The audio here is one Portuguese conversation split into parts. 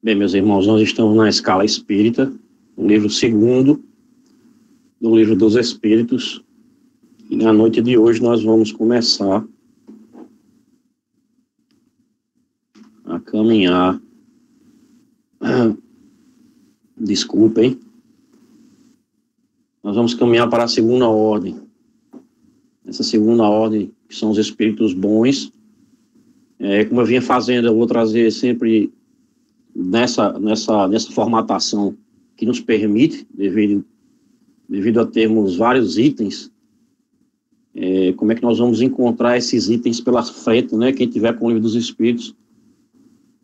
Bem, meus irmãos, nós estamos na Escala Espírita, no livro segundo do Livro dos Espíritos, e na noite de hoje nós vamos começar a caminhar. Desculpem. Nós vamos caminhar para a segunda ordem. Essa segunda ordem, que são os espíritos bons. Como eu vinha fazendo, eu vou trazer sempre nessa formatação que nos permite, devido a termos vários itens, como é que nós vamos encontrar esses itens pela frente, né? Quem tiver com o Livro dos Espíritos,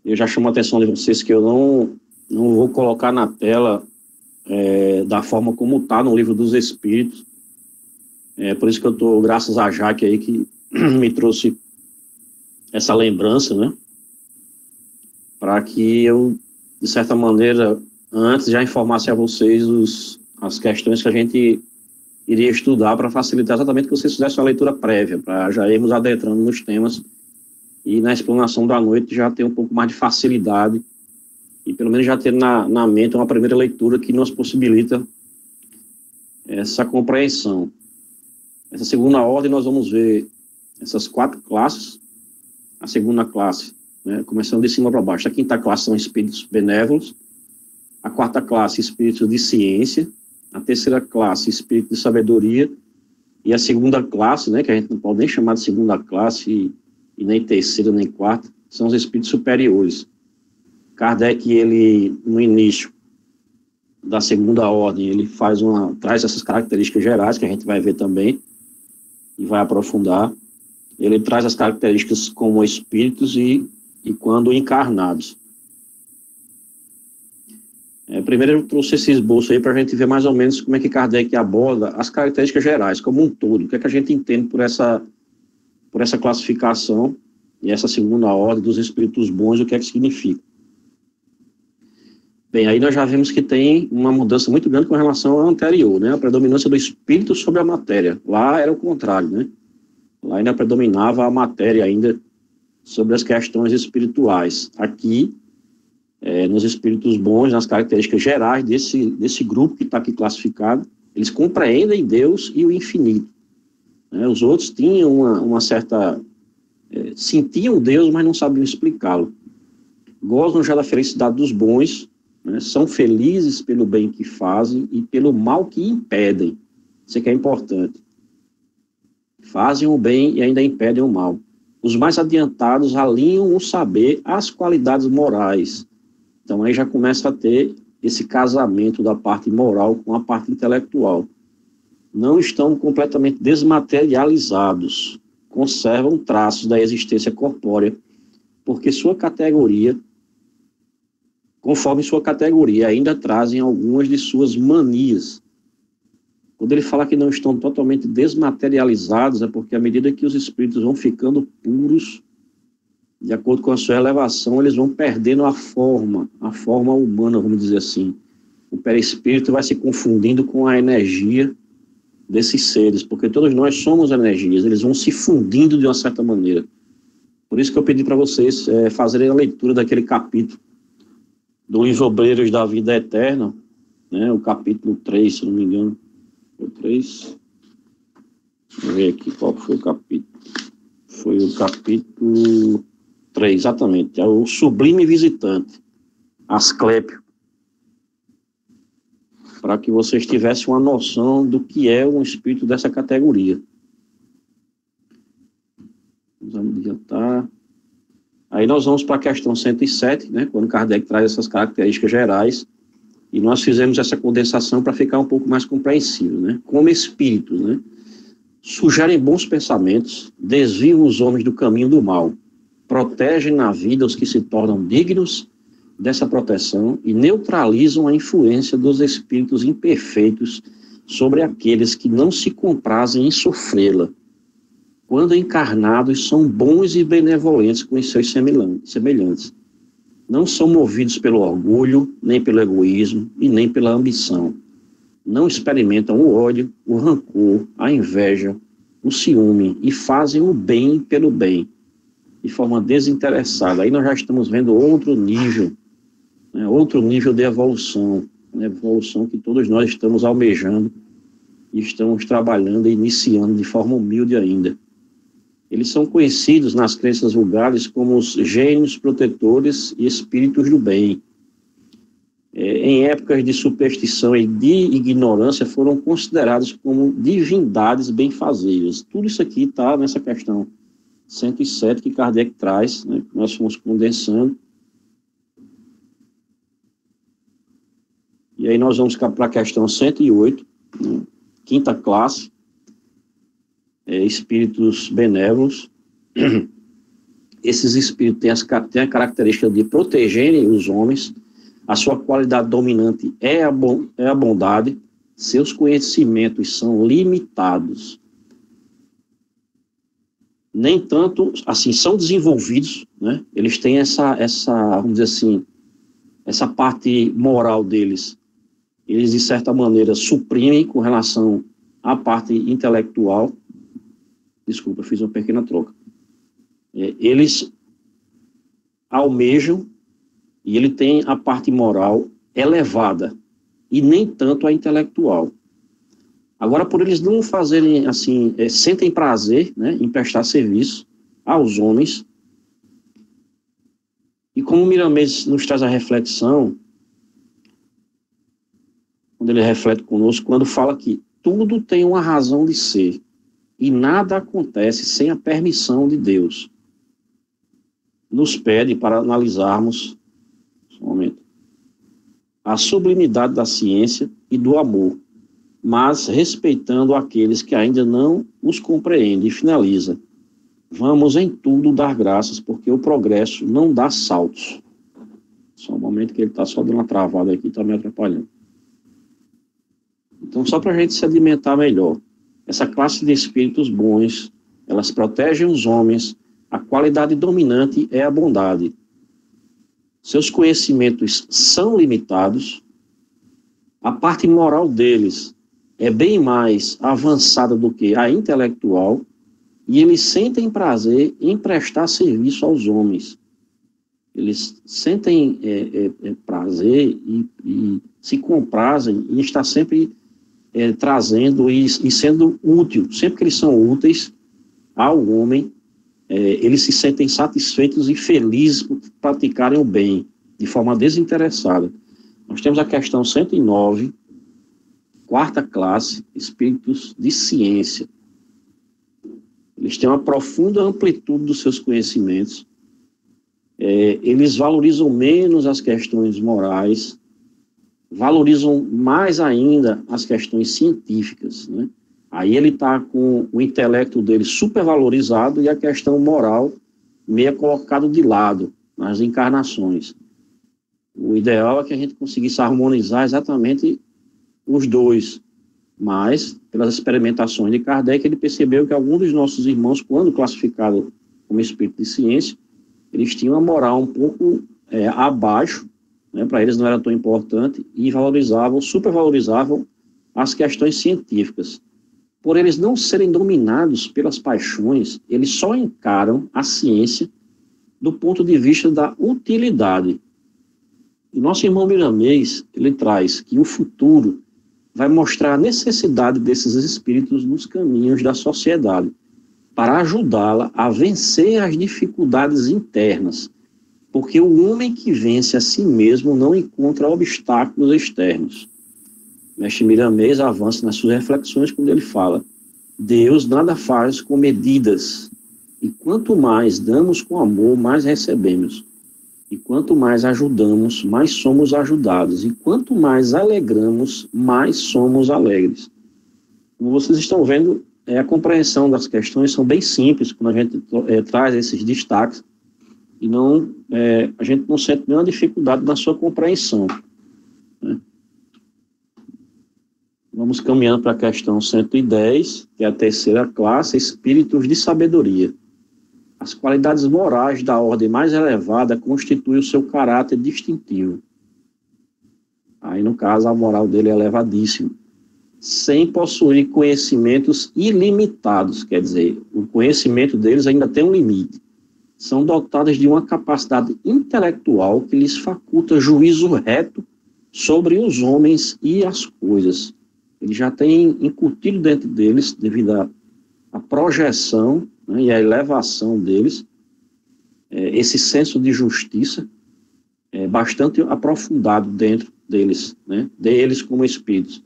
eu já chamo a atenção de vocês que eu não vou colocar na tela da forma como está no Livro dos Espíritos. Por isso que eu estou, graças a Jaque aí, que me trouxe essa lembrança, né? Para que eu, de certa maneira, antes já informasse a vocês as questões que a gente iria estudar, para facilitar exatamente que vocês fizessem uma leitura prévia, para já irmos adentrando nos temas e na explanação da noite já ter um pouco mais de facilidade e pelo menos já ter na mente uma primeira leitura que nos possibilita essa compreensão. Essa segunda ordem nós vamos ver essas 4 classes. A segunda classe, né, começando de cima para baixo. A quinta classe são espíritos benévolos. A quarta classe, espíritos de ciência. A terceira classe, espírito de sabedoria. E a segunda classe, né, que a gente não pode nem chamar de segunda classe, e nem terceira, nem quarta, são os espíritos superiores. Kardec, ele, no início da segunda ordem, ele traz essas características gerais, que a gente vai ver também, e vai aprofundar. Ele traz as características como espíritos e quando encarnados. Primeiro eu trouxe esse esboço aí para a gente ver mais ou menos como é que Kardec aborda as características gerais, como um todo. O que é que a gente entende por essa classificação e essa segunda ordem dos espíritos bons, o que é que significa. Bem, aí nós já vimos que tem uma mudança muito grande com relação à anterior, né? A predominância do espírito sobre a matéria. Lá era o contrário, né? Lá ainda predominava a matéria ainda sobre as questões espirituais. Aqui, nos espíritos bons, nas características gerais desse grupo que está aqui classificado, eles compreendem Deus e o infinito. Os outros tinham uma certa... sentiam Deus, mas não sabiam explicá-lo. Gozam já da felicidade dos bons, né? São felizes pelo bem que fazem e pelo mal que impedem. Isso que é importante. Fazem o bem e ainda impedem o mal. Os mais adiantados alinham o saber às qualidades morais. Então aí já começa a ter esse casamento da parte moral com a parte intelectual. Não estão completamente desmaterializados. Conservam traços da existência corpórea, porque conforme sua categoria, ainda trazem algumas de suas manias. Quando ele fala que não estão totalmente desmaterializados, é porque à medida que os espíritos vão ficando puros, de acordo com a sua elevação, eles vão perdendo a forma humana, vamos dizer assim. O perispírito vai se confundindo com a energia desses seres, porque todos nós somos energias, eles vão se fundindo de uma certa maneira. Por isso que eu pedi para vocês fazerem a leitura daquele capítulo do Livro Obreiros da Vida Eterna, né, o capítulo 3, se não me engano. Foi 3. Vou ver aqui qual foi o capítulo. Foi o capítulo 3, exatamente. É o Sublime Visitante, Asclépio. Para que vocês tivessem uma noção do que é um espírito dessa categoria. Vamos adiantar. Aí nós vamos para a questão 107, né, quando Kardec traz essas características gerais. E nós fizemos essa condensação para ficar um pouco mais compreensível, né? Como espíritos, né? Sugerem bons pensamentos, desviam os homens do caminho do mal, protegem na vida os que se tornam dignos dessa proteção e neutralizam a influência dos espíritos imperfeitos sobre aqueles que não se comprazem em sofrê-la. Quando encarnados, são bons e benevolentes com os seus semelhantes. Não são movidos pelo orgulho, nem pelo egoísmo e nem pela ambição. Não experimentam o ódio, o rancor, a inveja, o ciúme e fazem o bem pelo bem, de forma desinteressada. Aí nós já estamos vendo outro nível né, outro nível de evolução, né, evolução que todos nós estamos almejando e estamos trabalhando e iniciando de forma humilde ainda. Eles são conhecidos nas crenças vulgares como os gênios protetores e espíritos do bem. Em épocas de superstição e de ignorância, foram considerados como divindades benfazejas. Tudo isso aqui está nessa questão 107 que Kardec traz, né, que nós fomos condensando. E aí nós vamos para a questão 108, né, quinta classe, espíritos benévolos. Esses espíritos têm a característica de protegerem os homens. A sua qualidade dominante é a bondade. Seus conhecimentos são limitados. Nem tanto, assim, são desenvolvidos, né? Eles têm essa, vamos dizer assim, essa parte moral deles. Eles, de certa maneira, suprimem com relação à parte intelectual. Desculpa, fiz uma pequena troca. Eles almejam e ele tem a parte moral elevada e nem tanto a intelectual. Agora, por eles não fazerem assim, sentem prazer, né, em prestar serviço aos homens. E como Miramês nos traz a reflexão, quando ele reflete conosco, quando fala que tudo tem uma razão de ser e nada acontece sem a permissão de Deus, nos pede para analisarmos um momento, a sublimidade da ciência e do amor, mas respeitando aqueles que ainda não os compreendem. E finaliza: vamos em tudo dar graças, porque o progresso não dá saltos. Só um momento que ele está só dando uma travada aqui, está me atrapalhando. Então, só para a gente se alimentar melhor, essa classe de espíritos bons, elas protegem os homens, a qualidade dominante é a bondade. Seus conhecimentos são limitados, a parte moral deles é bem mais avançada do que a intelectual, e eles sentem prazer em prestar serviço aos homens. Eles sentem prazer e se comprazem em estar sempre trazendo e sendo útil. Sempre que eles são úteis ao homem, eles se sentem satisfeitos e felizes por praticarem o bem, de forma desinteressada. Nós temos a questão 109, quarta classe, espíritos de ciência. Eles têm uma profunda amplitude dos seus conhecimentos. Eles valorizam menos as questões morais, valorizam mais ainda as questões científicas, né? Aí ele está com o intelecto dele supervalorizado e a questão moral meio colocado de lado nas encarnações. O ideal é que a gente conseguisse harmonizar exatamente os dois, mas, pelas experimentações de Kardec, ele percebeu que alguns dos nossos irmãos, quando classificados como espírito de ciência, eles tinham uma moral um pouco abaixo, né, para eles não era tão importante, e supervalorizavam as questões científicas. Por eles não serem dominados pelas paixões, eles só encaram a ciência do ponto de vista da utilidade. E nosso irmão Miramês, ele traz que o futuro vai mostrar a necessidade desses espíritos nos caminhos da sociedade, para ajudá-la a vencer as dificuldades internas, porque o homem que vence a si mesmo não encontra obstáculos externos. Mestre Miramês avança nas suas reflexões quando ele fala: Deus nada faz com medidas, e quanto mais damos com amor, mais recebemos. E quanto mais ajudamos, mais somos ajudados. E quanto mais alegramos, mais somos alegres. Como vocês estão vendo, a compreensão das questões são bem simples, quando a gente traz esses destaques, e a gente não sente nenhuma dificuldade na sua compreensão, né? Vamos caminhando para a questão 110, que é a terceira classe, espíritos de sabedoria. As qualidades morais da ordem mais elevada constituem o seu caráter distintivo. Aí, no caso, a moral dele é elevadíssima. Sem possuir conhecimentos ilimitados, quer dizer, o conhecimento deles ainda tem um limite. são dotadas de uma capacidade intelectual que lhes faculta juízo reto sobre os homens e as coisas. Ele já tem incutido dentro deles, devido à projeção, né, e à elevação deles, esse senso de justiça bastante aprofundado dentro deles, né, deles como espíritos.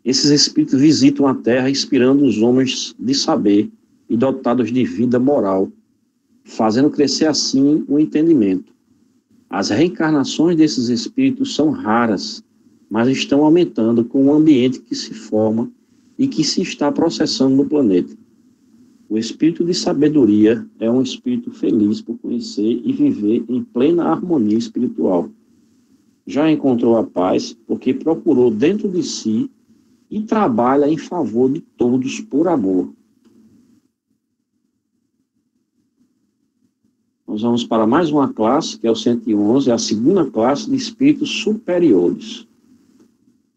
Esses espíritos visitam a Terra inspirando os homens de saber e dotados de vida moral, fazendo crescer assim o entendimento. As reencarnações desses espíritos são raras, mas estão aumentando com o ambiente que se forma e que se está processando no planeta. O espírito de sabedoria é um espírito feliz por conhecer e viver em plena harmonia espiritual. Já encontrou a paz porque procurou dentro de si e trabalha em favor de todos por amor. Nós vamos para mais uma classe, que é o 111, a segunda classe de espíritos superiores.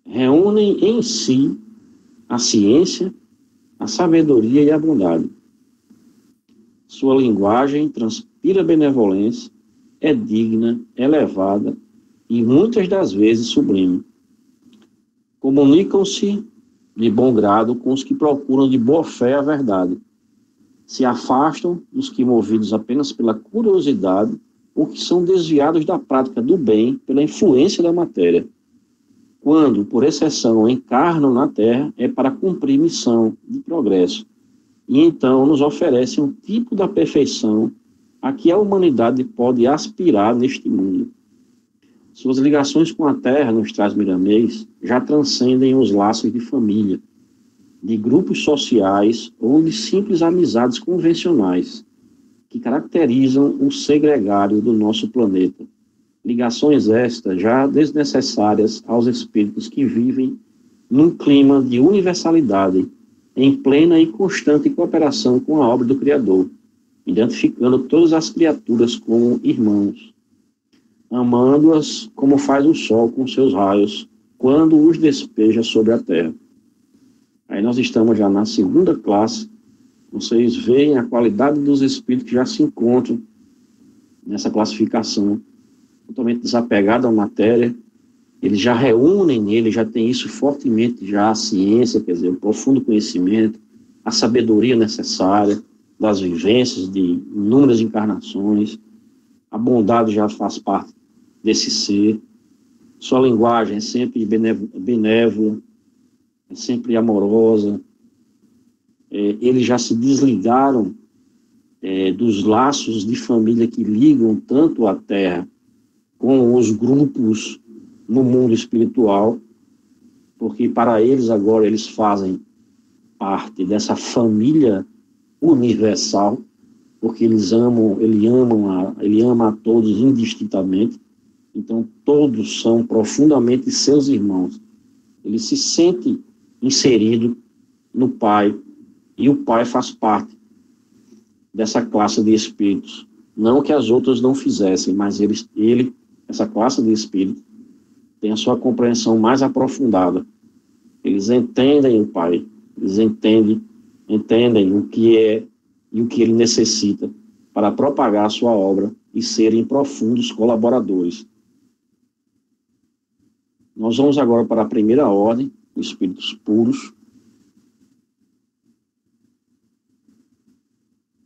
Reúnem em si a ciência, a sabedoria e a bondade. Sua linguagem transpira benevolência, é digna, elevada e muitas das vezes sublime. Comunicam-se de bom grado com os que procuram de boa fé a verdade. Se afastam dos que, movidos apenas pela curiosidade, ou que são desviados da prática do bem pela influência da matéria. Quando, por exceção, encarnam na Terra, é para cumprir missão de progresso. E então nos oferecem um tipo da perfeição a que a humanidade pode aspirar neste mundo. Suas ligações com a Terra nos traz Miramês já transcendem os laços de família, de grupos sociais ou de simples amizades convencionais que caracterizam o segregário do nosso planeta. Ligações estas já desnecessárias aos espíritos que vivem num clima de universalidade, em plena e constante cooperação com a obra do Criador, identificando todas as criaturas como irmãos, amando-as como faz o sol com seus raios, quando os despeja sobre a terra. Aí nós estamos já na segunda classe. Vocês veem a qualidade dos espíritos que já se encontram nessa classificação, totalmente desapegado à matéria. Eles já reúnem nele, já tem isso fortemente, já a ciência, quer dizer, o profundo conhecimento, a sabedoria necessária das vivências de inúmeras encarnações. A bondade já faz parte desse ser. Sua linguagem é sempre benévola, é sempre amorosa. Eles já se desligaram dos laços de família que ligam tanto a Terra com os grupos no mundo espiritual, porque para eles agora eles fazem parte dessa família universal, porque ele ama a todos indistintamente. Então todos são profundamente seus irmãos. Ele se sente inserido no Pai, e o Pai faz parte dessa classe de espíritos. Não que as outras não fizessem, mas essa classe de espíritos, tem a sua compreensão mais aprofundada. Eles entendem o Pai, eles entendem o que é e o que ele necessita para propagar a sua obra e serem profundos colaboradores. Nós vamos agora para a primeira ordem, espíritos puros.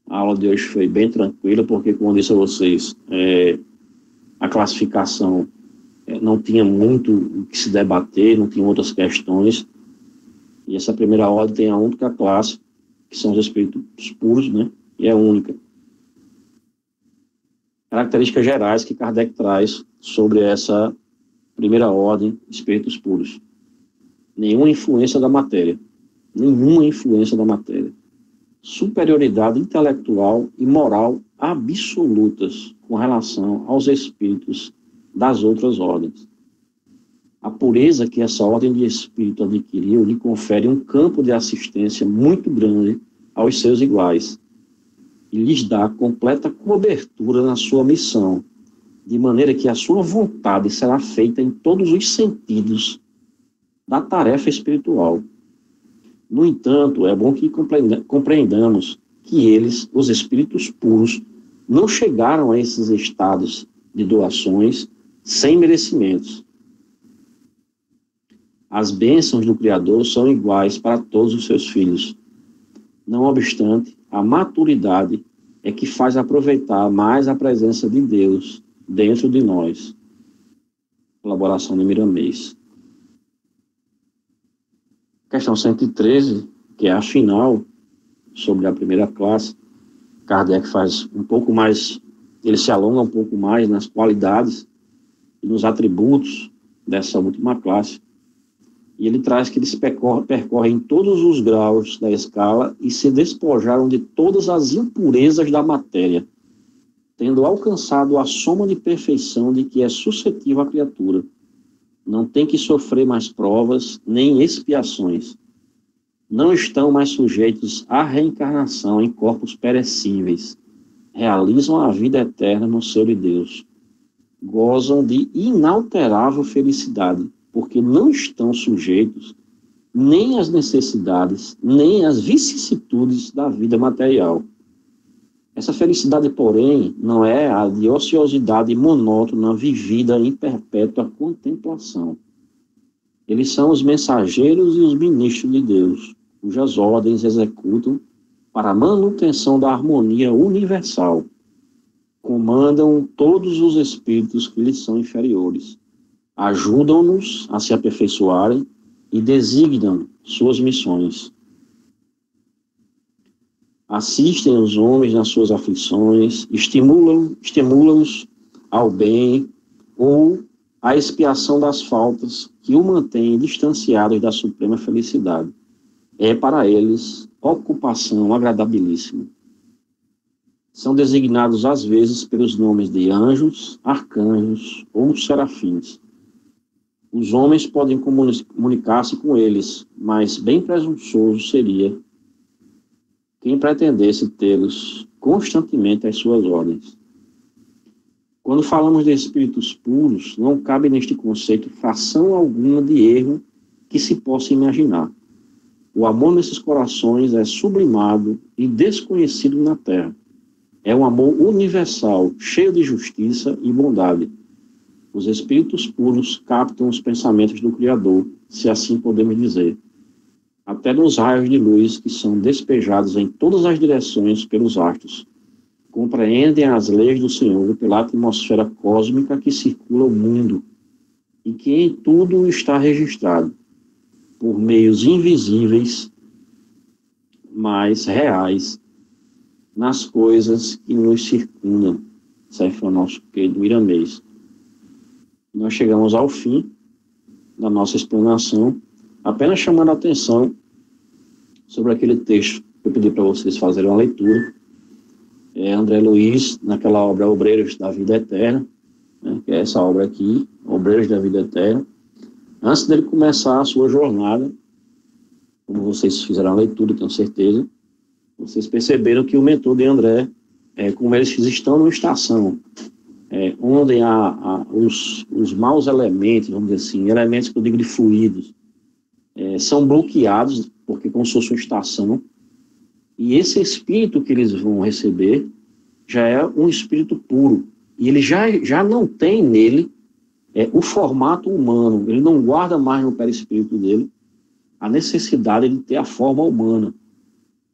A aula de hoje foi bem tranquila, porque, como eu disse a vocês, a classificação não tinha muito o que se debater, não tinha outras questões. E essa primeira ordem tem a única classe, que são os espíritos puros, né? E é única. Características gerais que Kardec traz sobre essa primeira ordem, espíritos puros. Nenhuma influência da matéria. Nenhuma influência da matéria. Superioridade intelectual e moral absolutas com relação aos espíritos das outras ordens. A pureza que essa ordem de espírito adquiriu lhe confere um campo de assistência muito grande aos seus iguais e lhes dá completa cobertura na sua missão, de maneira que a sua vontade será feita em todos os sentidos da tarefa espiritual. No entanto, é bom que compreendamos que eles, os espíritos puros, não chegaram a esses estados de doações sem merecimentos. As bênçãos do Criador são iguais para todos os seus filhos. Não obstante, a maturidade é que faz aproveitar mais a presença de Deus dentro de nós. Colaboração de Miramês. Questão 113, que é a final, sobre a primeira classe. Kardec faz um pouco mais, ele se alonga um pouco mais nas qualidades e nos atributos dessa última classe. E ele traz que eles percorrem todos os graus da escala e se despojaram de todas as impurezas da matéria, tendo alcançado a soma de perfeição de que é suscetível a criatura. Não tem que sofrer mais provas, nem expiações. Não estão mais sujeitos à reencarnação em corpos perecíveis. Realizam a vida eterna no seio de Deus. Gozam de inalterável felicidade, porque não estão sujeitos nem às necessidades, nem às vicissitudes da vida material. Essa felicidade, porém, não é a de ociosidade monótona vivida em perpétua contemplação. Eles são os mensageiros e os ministros de Deus, cujas ordens executam para a manutenção da harmonia universal. Comandam todos os espíritos que lhes são inferiores. Ajudam-nos a se aperfeiçoarem e designam suas missões. Assistem os homens nas suas aflições, estimulam-os ao bem ou à expiação das faltas que o mantêm distanciados da suprema felicidade. É para eles ocupação agradabilíssima. São designados às vezes pelos nomes de anjos, arcanjos ou serafins. Os homens podem comunicar-se com eles, mas bem presunçoso seria quem pretendesse tê-los constantemente às suas ordens. Quando falamos de espíritos puros, não cabe neste conceito fração alguma de erro que se possa imaginar. O amor nesses corações é sublimado e desconhecido na terra. É um amor universal, cheio de justiça e bondade. Os espíritos puros captam os pensamentos do Criador, se assim podemos dizer, até nos raios de luz que são despejados em todas as direções pelos astros. Compreendem as leis do Senhor pela atmosfera cósmica que circula o mundo e que em tudo está registrado, por meios invisíveis, mas reais, nas coisas que nos circundam. Esse foi o nosso querido Miramês. Nós chegamos ao fim da nossa explanação, apenas chamando a atenção sobre aquele texto que eu pedi para vocês fazerem uma leitura. André Luiz, naquela obra Obreiros da Vida Eterna, né, que é essa obra aqui, Obreiros da Vida Eterna. Antes dele começar a sua jornada, como vocês fizeram a leitura, tenho certeza, vocês perceberam que o mentor de André, como eles estão numa estação, onde há os maus elementos, vamos dizer assim, elementos que eu digo de fluidos, são bloqueados, porque como se fosse uma estação, e esse espírito que eles vão receber já é um espírito puro, e ele já não tem nele o formato humano, ele não guarda mais no perispírito dele a necessidade de ter a forma humana.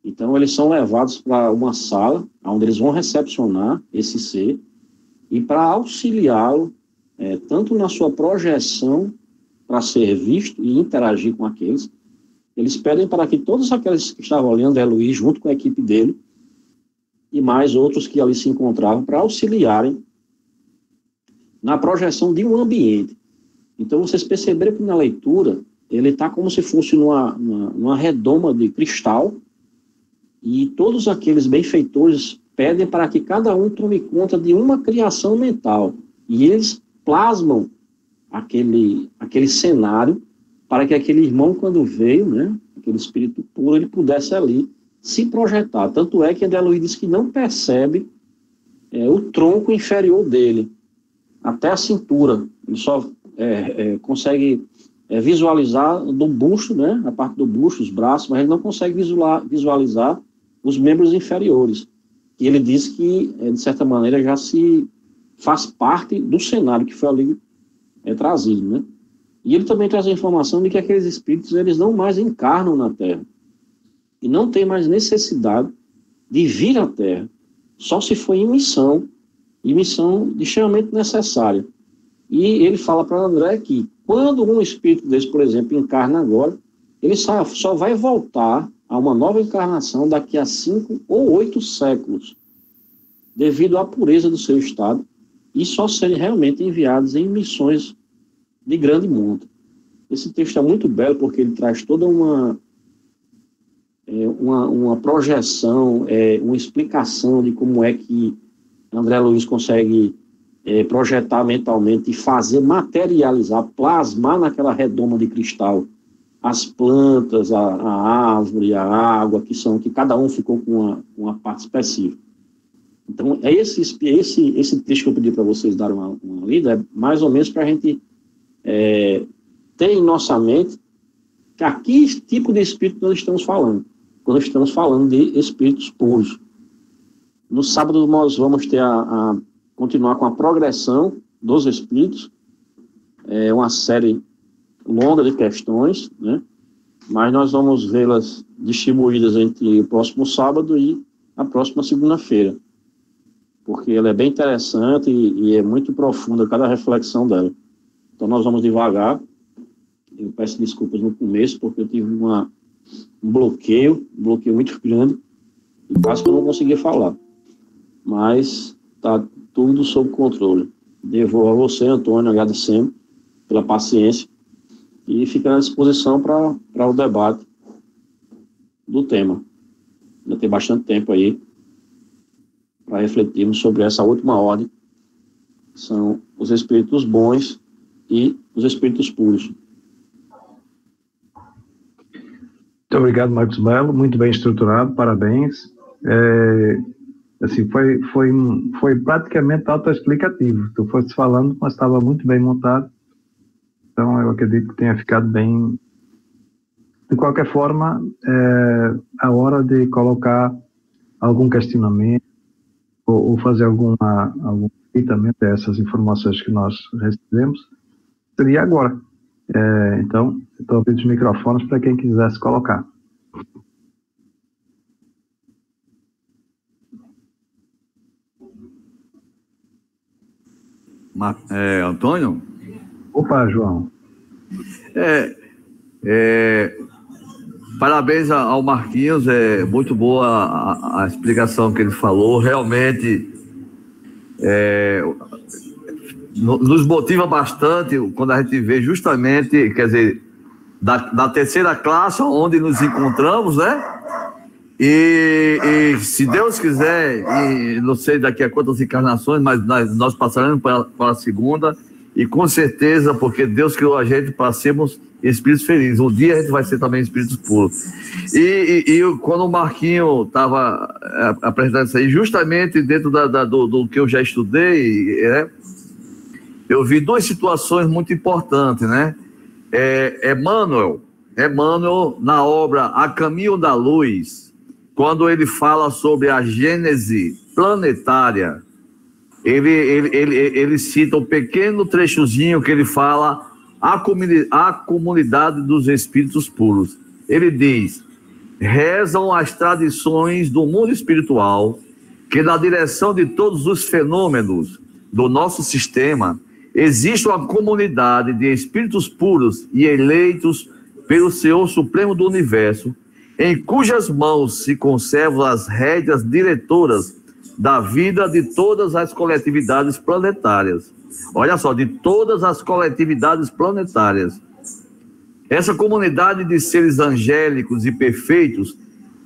Então eles são levados para uma sala, onde eles vão recepcionar esse ser, e para auxiliá-lo, tanto na sua projeção, para ser visto e interagir com aqueles, eles pedem para que todos aqueles que estavam ali, André Luiz, junto com a equipe dele, e mais outros que ali se encontravam, para auxiliarem na projeção de um ambiente. Então vocês perceberam que na leitura, ele está como se fosse numa redoma de cristal, e todos aqueles benfeitores pedem para que cada um tome conta de uma criação mental. E eles plasmam aquele cenário para que aquele irmão, quando veio, né, aquele espírito puro, ele pudesse ali se projetar. Tanto é que André Luiz diz que não percebe o tronco inferior dele, até a cintura. Ele só consegue visualizar do busto, né, a parte do busto, os braços, mas ele não consegue visualizar os membros inferiores. que ele diz que, de certa maneira, já se faz parte do cenário que foi ali trazido, né? E ele também traz a informação de que aqueles espíritos, eles não mais encarnam na Terra. E não tem mais necessidade de vir à Terra. Só se for em missão, e missão extremamente necessária. E ele fala para André que, quando um espírito desse, por exemplo, encarna agora, ele só vai voltar a uma nova encarnação daqui a 5 ou 8 séculos, devido à pureza do seu estado, e só serem realmente enviados em missões de grande monta. Esse texto é muito belo porque ele traz toda uma projeção, uma explicação de como é que André Luiz consegue projetar mentalmente e fazer materializar, plasmar naquela redoma de cristal as plantas, a árvore, a água, que cada um ficou com uma parte específica. Então, esse texto que eu pedi para vocês darem uma lida, é mais ou menos para a gente ter em nossa mente a que tipo de espírito nós estamos falando, quando estamos falando de espíritos puros. No sábado nós vamos ter continuar com a progressão dos espíritos, uma série longa de questões, né? Mas nós vamos vê-las distribuídas entre o próximo sábado e a próxima segunda-feira, porque ela é bem interessante e é muito profunda cada reflexão dela. Então nós vamos devagar. Eu peço desculpas no começo, porque eu tive um bloqueio muito grande, e quase que eu não conseguia falar. Mas está tudo sob controle. Devolvo a você, Antônio, agradecendo pela paciência, e fica à disposição para o debate do tema. Ainda tem bastante tempo aí para refletirmos sobre essa última ordem, que são os espíritos bons e os espíritos puros. Muito obrigado, Marcos Melo, muito bem estruturado, parabéns. Assim, foi praticamente autoexplicativo. Tu foste falando, mas estava muito bem montado. Então, eu acredito que tenha ficado bem. De qualquer forma, a hora de colocar algum questionamento ou fazer algum aproveitamento dessas informações que nós recebemos seria agora. Então, estou abrindo os microfones para quem quisesse colocar. Antônio? Opa, João. Parabéns ao Marquinhos, muito boa a explicação que ele falou, realmente nos motiva bastante quando a gente vê justamente, quer dizer, da terceira classe onde nos encontramos, né? E se Deus quiser, e não sei daqui a quantas encarnações, mas nós passaremos para a segunda, e com certeza, porque Deus criou a gente para sermos espíritos felizes. Um dia a gente vai ser também espíritos puros. E quando o Marquinho estava apresentando isso aí, justamente dentro do que eu já estudei, eu vi duas situações muito importantes, né? Emmanuel, na obra A Caminho da Luz, quando ele fala sobre a gênese planetária, ele cita um pequeno trechozinho que ele fala a comunidade dos espíritos puros. Ele diz: rezam as tradições do mundo espiritual que na direção de todos os fenômenos do nosso sistema existe uma comunidade de espíritos puros e eleitos pelo Senhor Supremo do Universo, em cujas mãos se conservam as rédeas diretoras da vida de todas as coletividades planetárias. Olha só, de todas as coletividades planetárias. Essa comunidade de seres angélicos e perfeitos,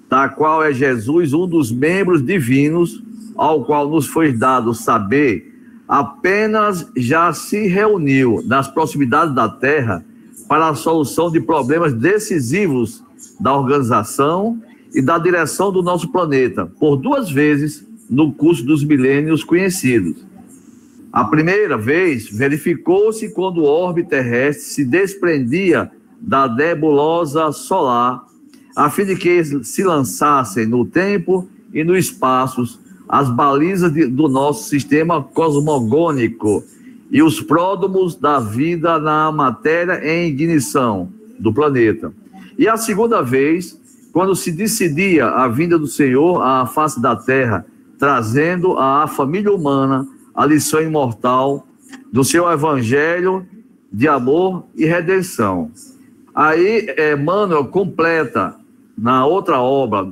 da qual é Jesus um dos membros divinos, ao qual nos foi dado saber, apenas já se reuniu nas proximidades da Terra para a solução de problemas decisivos da organização e da direção do nosso planeta, por 2 vezes no curso dos milênios conhecidos. A primeira vez verificou-se quando o orbe terrestre se desprendia da nebulosa solar, a fim de que se lançassem no tempo e no espaço as balizas do nosso sistema cosmogônico e os pródromos da vida na matéria em ignição do planeta. E a segunda vez, quando se decidia a vinda do Senhor à face da Terra, trazendo à família humana a lição imortal do seu evangelho de amor e redenção. Aí, Emmanuel completa na outra obra,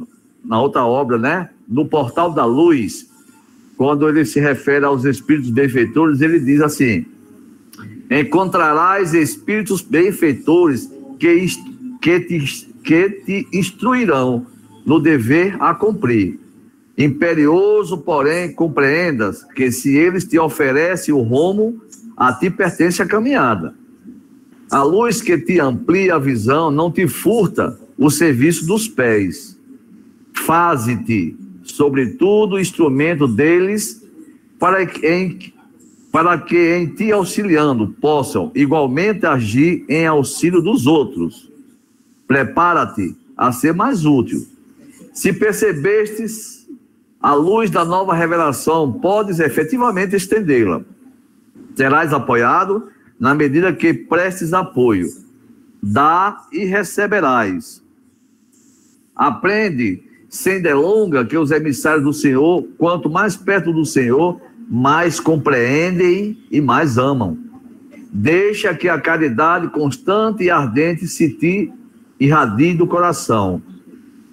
né, no Portal da Luz, quando ele se refere aos espíritos benfeitores, ele diz assim: encontrarás espíritos benfeitores que te instruirão no dever a cumprir. Imperioso, porém, compreendas que se eles te oferecem o rumo, a ti pertence a caminhada. A luz que te amplia a visão não te furta o serviço dos pés. Faze-te, sobretudo, instrumento deles, para que em ti auxiliando possam igualmente agir em auxílio dos outros. Prepara-te a ser mais útil. Se percebestes a luz da nova revelação, podes efetivamente estendê-la. Serás apoiado na medida que prestes apoio. Dá e receberás. Aprende, sem delonga, que os emissários do Senhor, quanto mais perto do Senhor, mais compreendem e mais amam. Deixa que a caridade constante e ardente se te irradie do coração.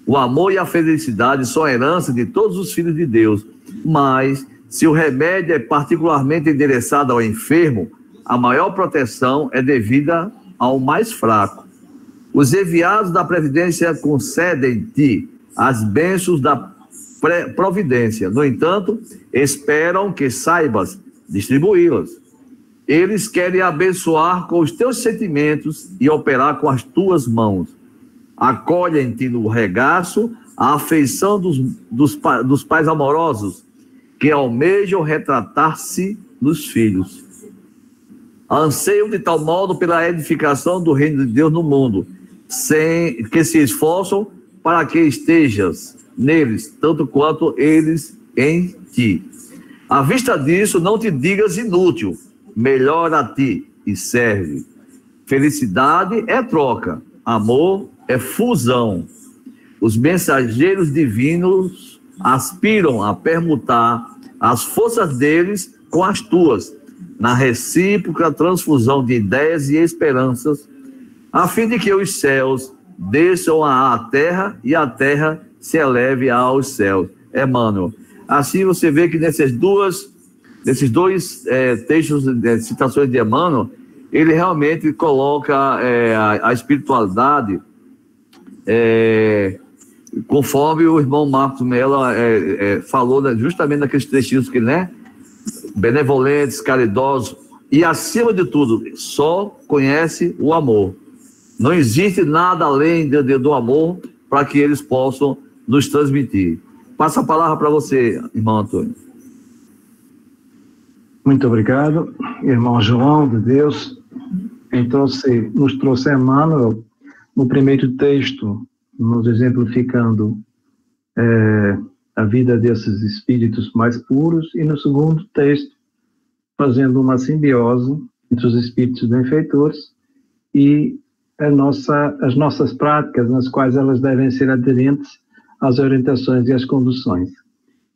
O amor e a felicidade são a herança de todos os filhos de Deus, mas se o remédio é particularmente endereçado ao enfermo, a maior proteção é devida ao mais fraco. Os enviados da previdência concedem-te as bênçãos da providência. No entanto, esperam que saibas distribuí-las. Eles querem abençoar com os teus sentimentos e operar com as tuas mãos. Acolhem-te no regaço a afeição dos pais amorosos que almejam retratar-se nos filhos. Anseiam de tal modo pela edificação do reino de Deus no mundo, sem que se esforçam para que estejas neles, tanto quanto eles em ti. À vista disso, não te digas inútil, melhora a ti e serve. Felicidade é troca, amor é fusão. Os mensageiros divinos aspiram a permutar as forças deles com as tuas, na recíproca transfusão de ideias e esperanças, a fim de que os céus desçam à terra e a terra se eleve aos céus. Emmanuel. Assim você vê que nesses dois textos, citações de Emmanuel, ele realmente coloca a espiritualidade conforme o irmão Marcos Mello falou, né, justamente naqueles trechinhos que, né, benevolentes, caridosos e, acima de tudo, só conhece o amor. Não existe nada além do amor para que eles possam nos transmitir. Passa a palavra para você, irmão Antônio. Muito obrigado, irmão João de Deus. Nos trouxe Emmanuel no primeiro texto, nos exemplificando a vida desses espíritos mais puros, e no segundo texto, fazendo uma simbiose entre os espíritos benfeitores e as nossas práticas, nas quais elas devem ser aderentes às orientações e às conduções.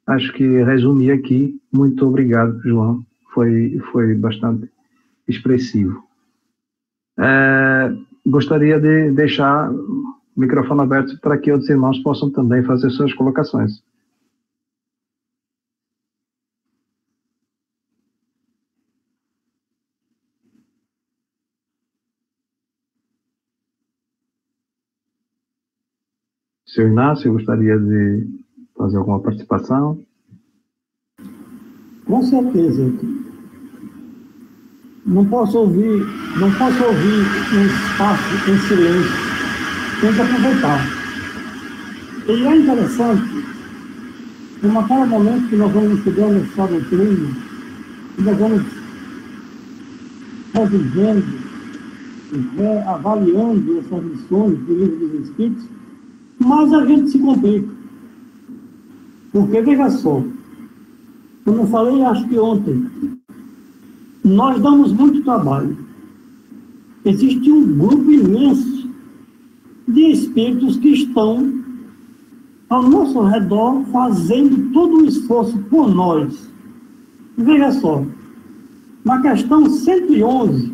Acho que resumi aqui. Muito obrigado, João. Foi bastante expressivo. Gostaria de deixar o microfone aberto para que outros irmãos possam também fazer suas colocações. Senhor Inácio, gostaria de fazer alguma participação? Com certeza. Não posso ouvir um espaço em silêncio. Tem que aproveitar. E é interessante, como a cada momento que nós vamos estudando essa doutrina, que nós vamos revivendo, avaliando essas lições do Livro dos Espíritos, mais a gente se complica. Porque, veja só, como eu falei, acho que ontem, nós damos muito trabalho. Existe um grupo imenso de espíritos que estão ao nosso redor fazendo todo o esforço por nós. Veja só, na questão 111,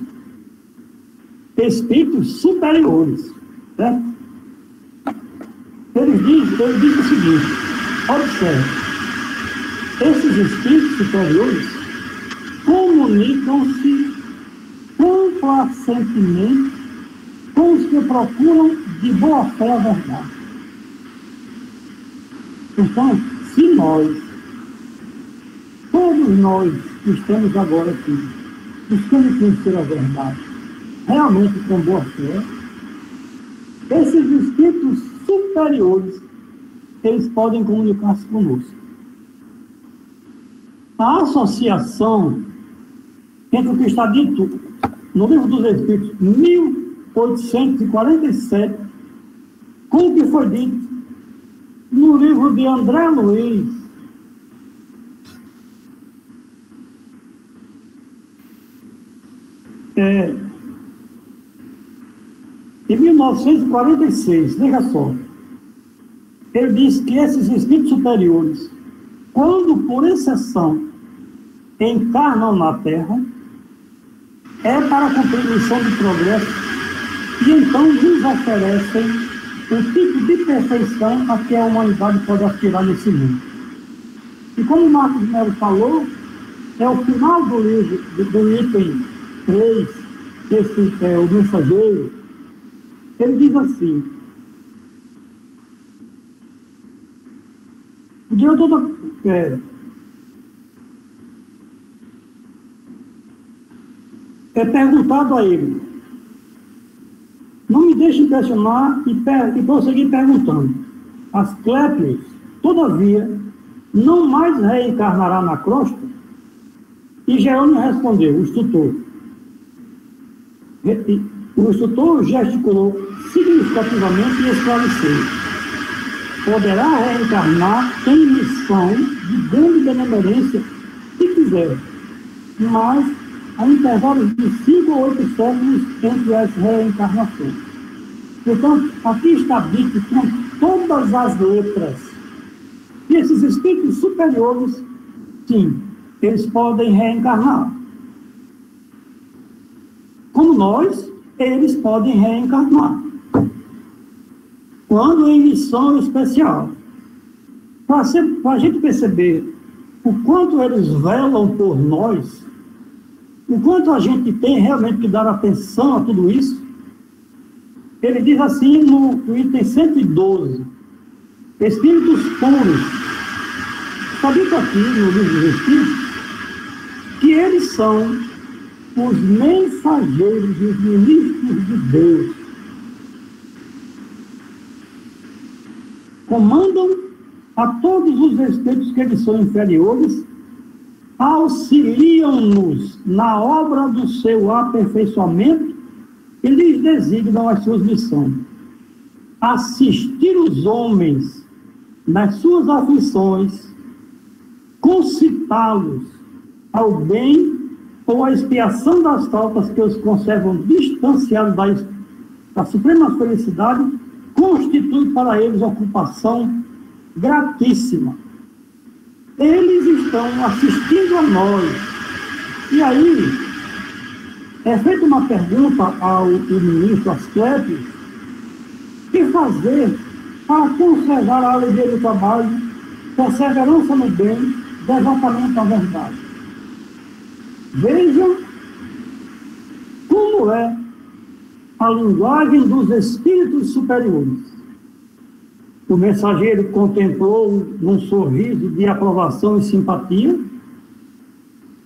espíritos superiores, certo? Ele diz o seguinte, observe, esses espíritos superiores comunicam-se complacentemente com os que procuram de boa fé a verdade. Então, se nós, todos nós que estamos agora aqui, buscando conhecer a verdade, realmente com boa fé, esses espíritos superiores, eles podem comunicar-se conosco. A associação entre o que está dito no Livro dos Espíritos, 1847, com o que foi dito no livro de André Luiz, em 1946, veja só, ele diz que esses espíritos superiores, quando por exceção encarnam na Terra, é para cumprir missão de progresso e então nos oferecem o tipo de perfeição a que a humanidade pode aspirar nesse mundo. E como o Marcos Melo falou, é o final do livro, do item 3, esse é o mensageiro, ele diz assim, o diretor é perguntado a ele, não me deixe impressionar e prosseguir perguntando. Asclépios, todavia, não mais reencarnará na crosta? E Jerônimo respondeu, o instrutor gesticulou significativamente e esclareceu. Poderá reencarnar em missão de grande benemerência, se quiser, mas há intervalos de 5 ou 8 séculos entre as reencarnações. Então, aqui está dito com todas as letras. E esses espíritos superiores, sim, eles podem reencarnar. Como nós, eles podem reencarnar. Quando em missão especial. Para a gente perceber o quanto eles velam por nós, o quanto a gente tem realmente que dar atenção a tudo isso, ele diz assim no item 112, espíritos puros. Está dito aqui no livro dos Espíritos que eles são os mensageiros e os ministros de Deus. Comandam a todos os espíritos que eles são inferiores, auxiliam-nos na obra do seu aperfeiçoamento e lhes designam as suas missões. Assistir os homens nas suas aflições, concitá-los ao bem ou à expiação das faltas que os conservam distanciados da suprema felicidade, constitui para eles ocupação gratíssima. Eles estão assistindo a nós. E aí, é feita uma pergunta ao ministro Asclépios, que fazer para conservar a alegria do trabalho, perseverança no bem, devotamento à verdade. Vejam como é a linguagem dos espíritos superiores. O mensageiro contemplou num sorriso de aprovação e simpatia,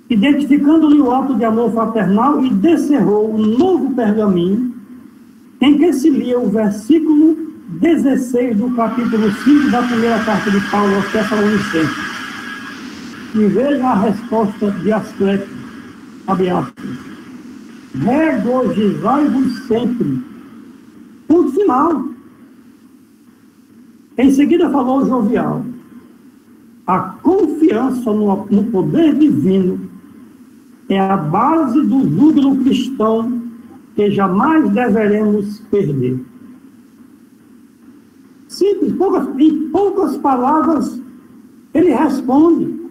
identificando-lhe o ato de amor fraternal, e descerrou um novo pergaminho em que se lia o versículo 16 do capítulo 5 da primeira carta de Paulo aos Tessalonicenses. E veja a resposta de Asclépios, abre aspas, regozijai-vos sempre. Ponto final. Em seguida falou o jovial. A confiança no poder divino é a base do júbilo cristão que jamais deveremos perder. Simples, em poucas palavras, ele responde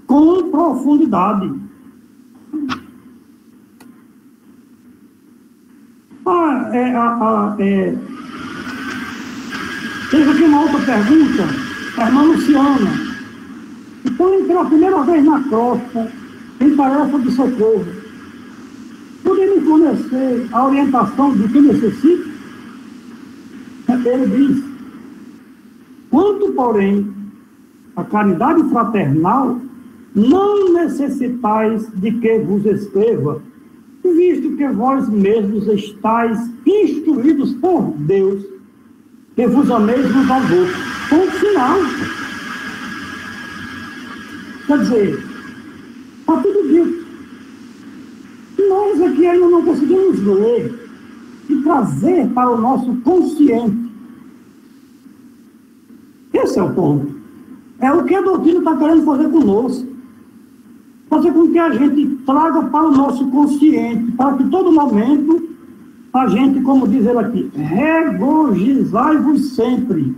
com profundidade. Teve aqui uma outra pergunta, a irmã Luciana. Então, pela primeira vez na crosta, em tarefa de socorro, poderia me fornecer a orientação do que necessito? Ele diz: quanto, porém, a caridade fraternal, não necessitais de que vos escreva, visto que vós mesmos estáis instruídos por Deus, que vos ameis uns aos outros. Ponto final. Quer dizer, está tudo dito. Nós aqui ainda não conseguimos ler e trazer para o nosso consciente. Esse é o ponto. É o que a doutrina está querendo fazer conosco. Fazer com que a gente traga para o nosso consciente, para que todo momento a gente, como diz ele aqui, regozijai-vos sempre.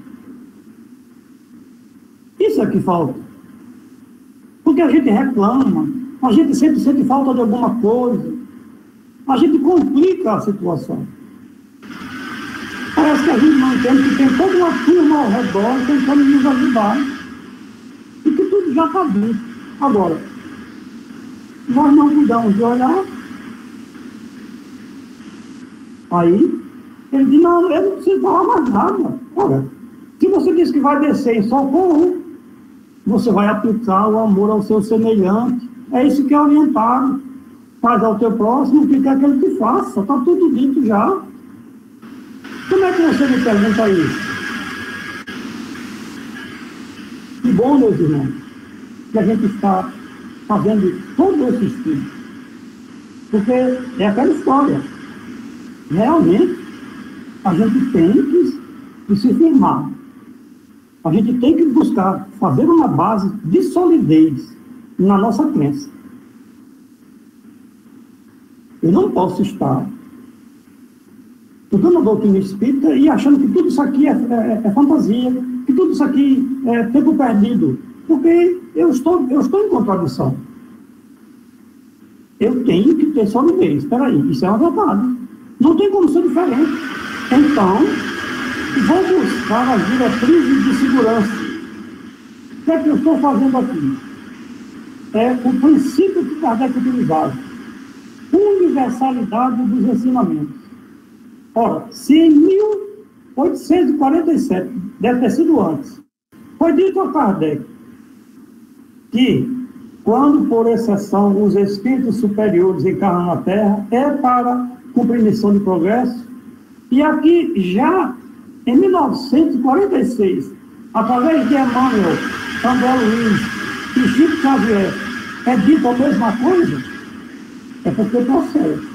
Isso é que falta. Porque a gente reclama, a gente sempre sente falta de alguma coisa, a gente complica a situação. Parece que a gente não entende que tem toda uma turma ao redor tentando nos ajudar e que tudo já está dito. Agora, nós não cuidamos de olhar. Aí, ele diz: não, eu não preciso falar mais nada. Olha, se você diz que vai descer em socorro, você vai aplicar o amor ao seu semelhante. É isso que é orientado. Faz ao teu próximo o que quer que ele te faça. Está tudo dito já. Como é que você me pergunta isso? Que bom, meus irmãos, que a gente está fazendo todo esse estudo. Porque é aquela história. Realmente, a gente tem que se firmar. A gente tem que buscar fazer uma base de solidez na nossa crença. Eu não posso estar estudando a doutrina espírita e achando que tudo isso aqui é fantasia, que tudo isso aqui é tempo perdido, porque eu estou em contradição. Eu tenho que ter solidez. Espera aí, isso é uma verdade. Não tem como ser diferente. Então, vou buscar as diretrizes de segurança. O que é que eu estou fazendo aqui? É o princípio que Kardec utilizava. Universalidade dos ensinamentos. Ora, se em 1847, deve ter sido antes, foi dito a Kardec que, quando por exceção os espíritos superiores encarnam na Terra, é para cumprir missão de progresso, e aqui já em 1946, através de Emmanuel, André Luiz e Chico Xavier, é dito a mesma coisa, é porque procede.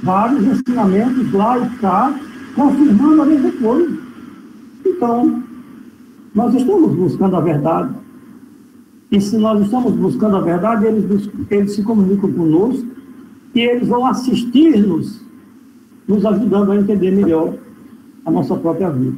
Vários ensinamentos lá e cá, confirmando a mesma coisa. Então, nós estamos buscando a verdade. E se nós estamos buscando a verdade, eles se comunicam conosco e eles vão assistir-nos, nos ajudando a entender melhor a nossa própria vida.